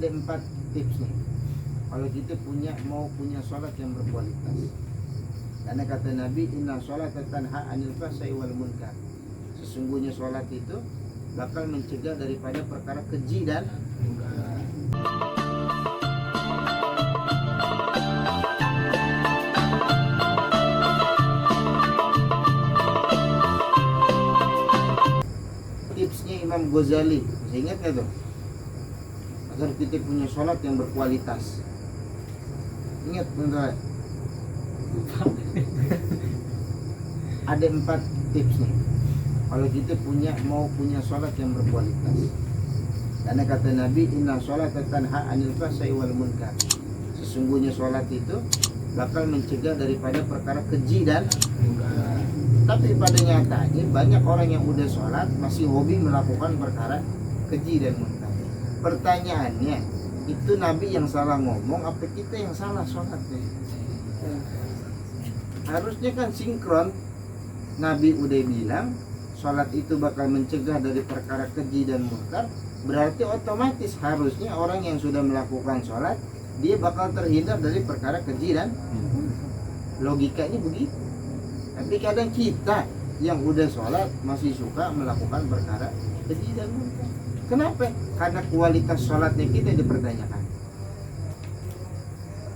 Ada 4 tips nih kalau kita mau punya sholat yang berkualitas. Karena kata Nabi, inna sholat tanha anil fahsya'i wal munkar. Sesungguhnya sholat itu bakal mencegah daripada perkara keji dan munkar. Tipsnya Imam Ghazali, masih ingat gak tuh? Agar kita punya sholat yang berkualitas. Ingat bentar. Ada 4 tips nih kalau kita mau punya sholat yang berkualitas. Karena kata Nabi, inna sholat tanha anil fahsya'i wal munkar. Sesungguhnya sholat itu bakal mencegah daripada perkara keji dan munkar. Tapi pada nyatanya banyak orang yang udah sholat masih hobi melakukan perkara keji dan munkar. Pertanyaannya, itu Nabi yang salah ngomong apa kita yang salah sholatnya? Harusnya kan sinkron. Nabi udah bilang sholat itu bakal mencegah dari perkara keji dan munkar, berarti otomatis harusnya orang yang sudah melakukan sholat dia bakal terhindar dari perkara keji dan logikanya begitu. Tapi kadang kita yang udah sholat masih suka melakukan perkara keji dan munkar. Kenapa? Karena kualitas sholatnya kita dipertanyakan.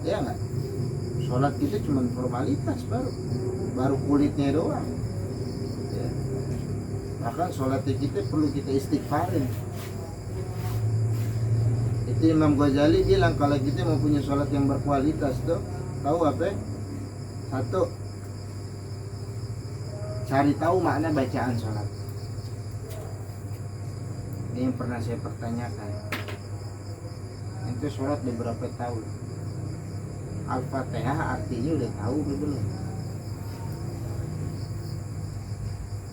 Ya nggak? Sholat kita cuma formalitas baru kulitnya doang. Ya. Bahkan sholatnya kita perlu kita istighfarin. Itu Imam Ghazali bilang kalau kita mau punya sholat yang berkualitas tuh, tahu apa? 1, cari tahu makna bacaan sholat. Ini yang pernah saya pertanyakan. Itu sholat udah berapa tahun? Al-Fatihah artinya udah tahu belum?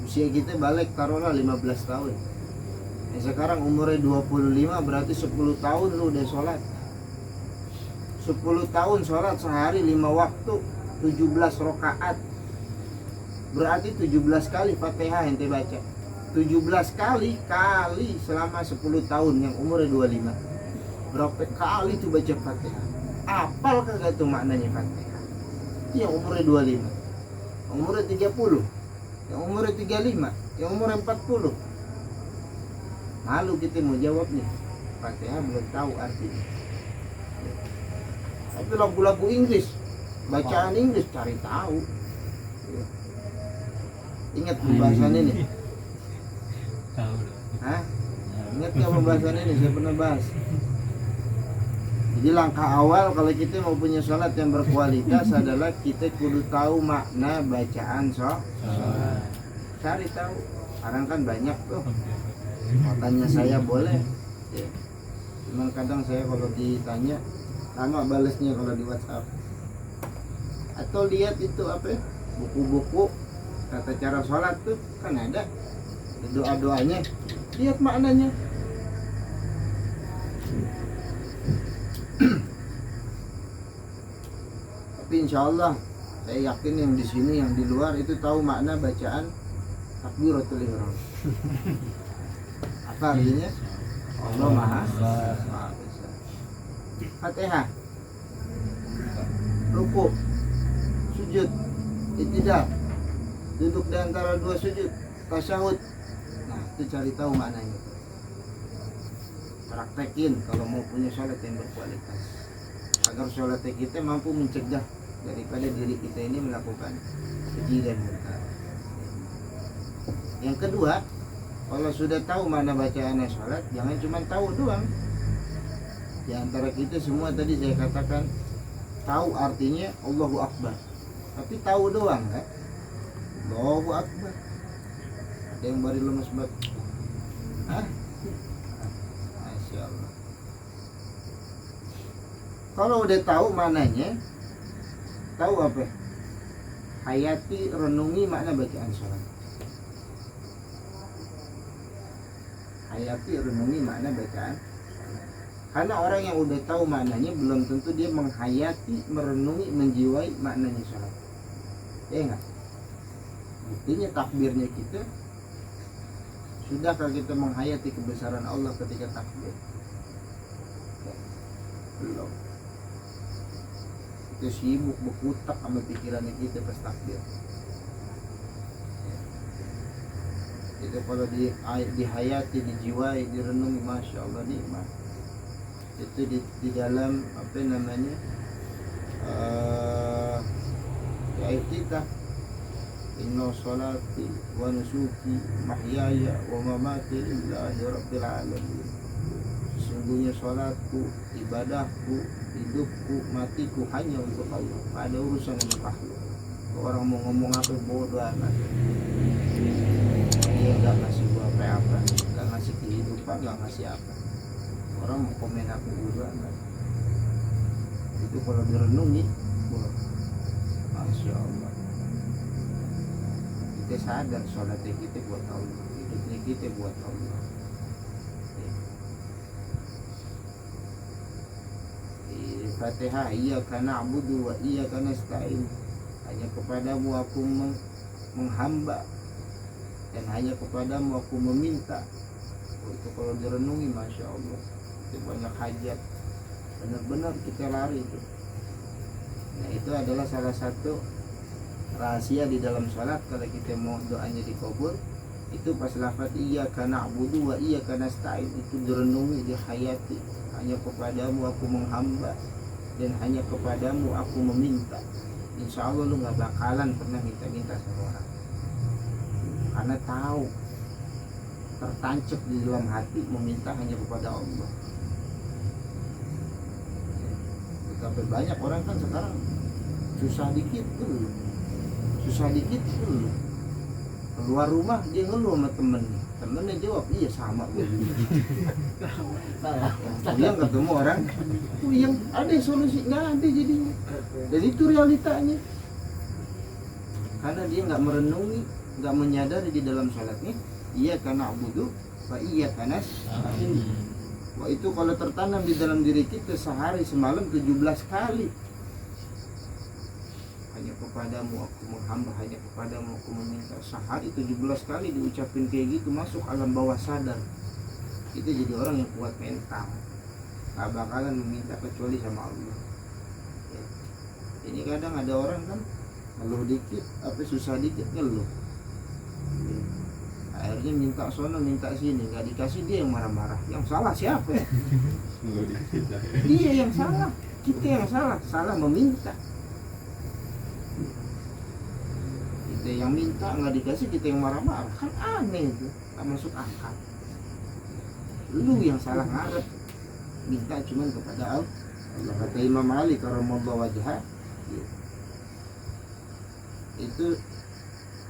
Usia kita balik taruhlah 15 tahun. Sekarang umurnya 25, berarti 10 tahun lu udah sholat. 10 tahun sholat sehari 5 waktu, 17 rakaat. Berarti 17 kali Fatihah yang kita baca. 17 kali selama 10 tahun yang umurnya 25. Berapa kali tuh baca Fatihah? Apal kagak tuh maknanya Fatihah? Yang umurnya 25, umurnya 30, yang umurnya 35, yang umurnya 40. Malu kita mau jawab nih. Fatihah belum tahu artinya. Tapi lagu-lagu Inggris, bacaan Inggris cari tahu. Ingat pembahasan ini? Tahu. Hah? Ingat nggak pembahasan ini? Saya pernah bahas. Jadi langkah awal kalau kita mau punya sholat yang berkualitas adalah kita kudu tahu makna bacaan sholat. Cari tahu. Sekarang kan banyak tuh. Tanya saya boleh. Ya. Cuman kadang saya kalau ditanya lama balesnya kalau di WhatsApp. Atau lihat itu apa? Buku-buku tata cara sholat tuh kan ada. Doa-doanya, lihat maknanya. Tapi insya Allah saya yakin yang di sini yang di luar itu tahu makna bacaan takbiratul ihram. Apa artinya? Allah Maha Besar. Fatihah, ruku, sujud, iktidal, duduk di antara 2 sujud, tasyahud. Itu cari tahu maknanya. Praktekin kalau mau punya sholat yang berkualitas, agar sholatnya kita mampu mencegah daripada diri kita ini melakukan keji dan munkar. Yang kedua, kalau sudah tahu mana bacaannya sholat, jangan cuma tahu doang. Di antara kita semua tadi saya katakan tahu artinya Allahu Akbar, tapi tahu doang kan? Allahu Akbar. Ada yang baru lemes banget. Hah? Masya Allah. Kalau udah tahu mananya, tahu apa? Hayati, renungi makna bacaan sholat. Hayati, renungi makna bacaan sholat. Karena orang yang udah tahu maknanya belum tentu dia menghayati, merenungi, menjiwai maknanya sholat. Ya enggak? Buktinya takbirnya kita, sudahkah kita menghayati kebesaran Allah ketika takbir? belum. Kita sibuk berkutak sama pikirannya kita pas takbir. Itu kalau dihayati, dijiwai, direnungi, masya Allah nikmat. Itu di dalam apa namanya ayat kita, inna salati wa nusuki mahyaya wa mamati lillahi rabbil alamin. Sesungguhnya salatku, ibadahku, hidupku, matiku hanya untuk Allah. Tidak ada urusan dengan makhluk. Orang mau ngomong apa bodoh amat. Dia nggak ngasih gua apa-apa, nggak ngasih kehidupan, nggak ngasih apa. Orang mau komen aku bodoh amat. Itu kalau direnungi, wah, masya Allah. Kita sadar sholatnya kita buat Allah, hidupnya kita buat Allah. Fatihah, iyyaka na'budu wa iyyaka nasta'in. Hanya kepadamu aku menghamba dan hanya kepadamu aku meminta. Itu kalau direnungi, masya Allah, itu banyak hajat, benar-benar kita lari itu. Nah, itu adalah salah satu rahasia di dalam sholat. Kalau kita mau doanya dikabul, itu pas lafaz iyyaka na'budu wa iyyaka nasta'in itu direnungi, dihayati. Hanya kepadamu aku menghamba dan hanya kepadamu aku meminta. Insya Allah lu gak bakalan pernah minta-minta sama orang, karena tahu tertancap di dalam hati meminta hanya kepada Allah. Tapi banyak orang kan sekarang susah dikit tuh, keluar rumah dia ngeluh sama temennya jawab iya sama. Yang ketemu orang yang ada solusi, nggak ada jadinya. Dan itu realitanya, karena dia nggak merenungi, nggak menyadari di dalam sholatnya iyyaka na'budu wa iyyaka nasta'in. Wah, itu kalau tertanam di dalam diri kita sehari semalam 17 kali. Hanya kepadamu aku menghamba, hanya kepadamu aku meminta. Sehari 17 kali diucapin kayak gitu, masuk alam bawah sadar. Itu jadi orang yang kuat mental, gak bakalan meminta kecuali sama Allah. Ya. Ini kadang ada orang kan ngeluh dikit, apa susah dikit ngeluh. Ya. Akhirnya minta sono minta sini, nggak dikasih, dia yang marah-marah. Yang salah siapa ya? Dia yang salah, kita yang salah meminta. Kita yang minta nggak dikasih, kita yang marah-marah, kan aneh itu, nggak masuk akal. Lu yang salah ngarep, minta cuman kepada Allah. Kata Imam Ali karamallahu wajhah, itu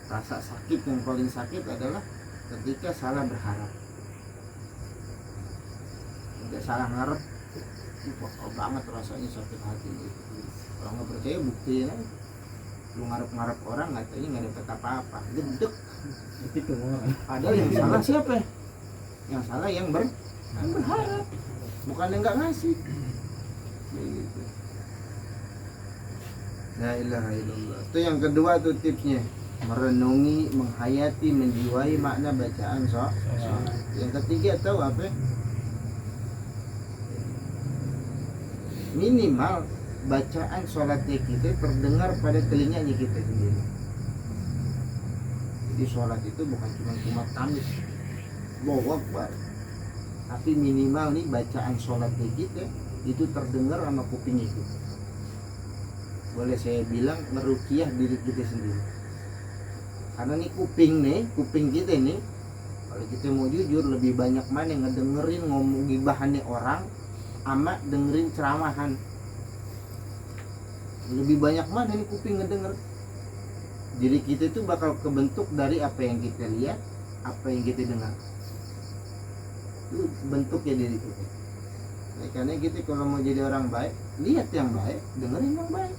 rasa sakit yang paling sakit adalah ketika salah berharap. Tidak salah ngarep, wah banget rasanya sakit hati gitu. Kalau nggak percaya buktiin aja. Lu ngarep-ngarep orang katanya nggak dapat apa-apa, gedek. Padahal yang salah siapa? Yang salah yang berharap, bukan yang nggak ngasih. Begitu. La ilaha illallah. Itu yang kedua tuh tipsnya, merenungi, menghayati, menjiwai makna bacaan sholat. Yang ketiga tahu apa? Minimal bacaan sholatnya kita terdengar pada telinganya kita sendiri. Jadi sholat itu bukan cuma kumat tamis, Allahu Akbar, tapi minimal nih bacaan sholatnya kita itu terdengar sama kuping itu. Boleh saya bilang ngeruqyah diri kita sendiri. Karena nih kuping kita nih, kalau kita mau jujur lebih banyak mana ngedengerin ngomong gibahannya orang ama dengerin ceramahan. Lebih banyak mana nih kuping ngedenger. Diri kita itu bakal kebentuk dari apa yang kita lihat, apa yang kita dengar. Itu bentuknya diri kita. Nah, karena kita kalau mau jadi orang baik, lihat yang baik, dengerin yang baik.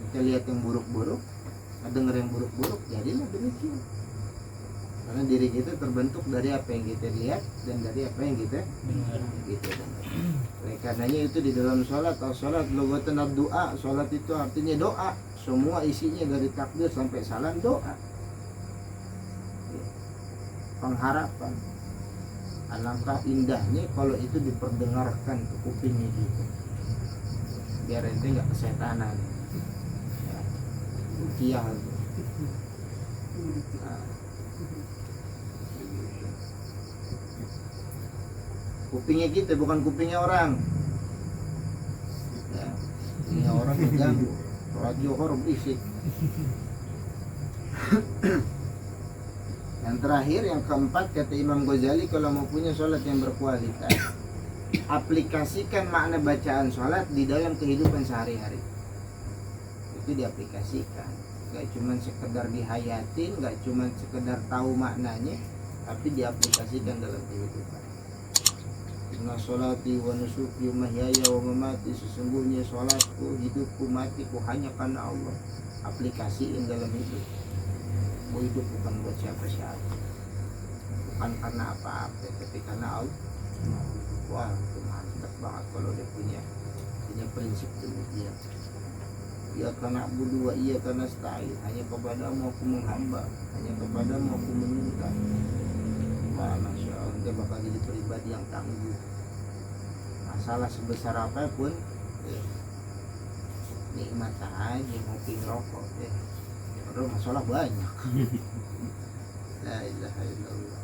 Kita lihat yang buruk-buruk, denger yang buruk-buruk, jadilah demikian. Karena diri kita terbentuk dari apa yang kita lihat dan dari apa yang kita dengar. Oleh karenanya itu di dalam sholat, sholat lugatan doa, sholat itu artinya doa. Semua isinya dari takbir sampai salam doa. Pengharapan. Alangkah indahnya kalau itu diperdengarkan ke kupingnya gitu, biar ente nggak kesetanan ya. Rukiah itu. Nah, kupingnya kita bukan kupingnya orang ya. Kupingnya orang mengganggu, sholat Johor berisik. Yang terakhir, yang keempat, kata Imam Ghazali, kalau mau punya sholat yang berkualitas, aplikasikan makna bacaan sholat di dalam kehidupan sehari-hari. Itu diaplikasikan, gak cuma sekedar dihayatin, gak cuma sekedar tahu maknanya, tapi diaplikasikan dalam kehidupan. Inna sholati wa nusuki wa mahyaya wa mamati, sesungguhnya sholatku, hidupku, matiku hanya karena Allah. Aplikasiin dalam hidup. Mau hidup bukan buat siapa-siapa, bukan karena apa-apa, tapi karena Allah. Wah, itu mantap banget kalau dia punya prinsip demikian. Ya karena budu wa iya karena stain, hanya kepadamu aku menghamba, hanya kepadamu aku meminta. Wah, masya Allah, dia bakal jadi pribadi yang tangguh. Masalah sebesar apapun, nikmat aja, ngopi ngerokok, masalah banyak. La ilaha illallah.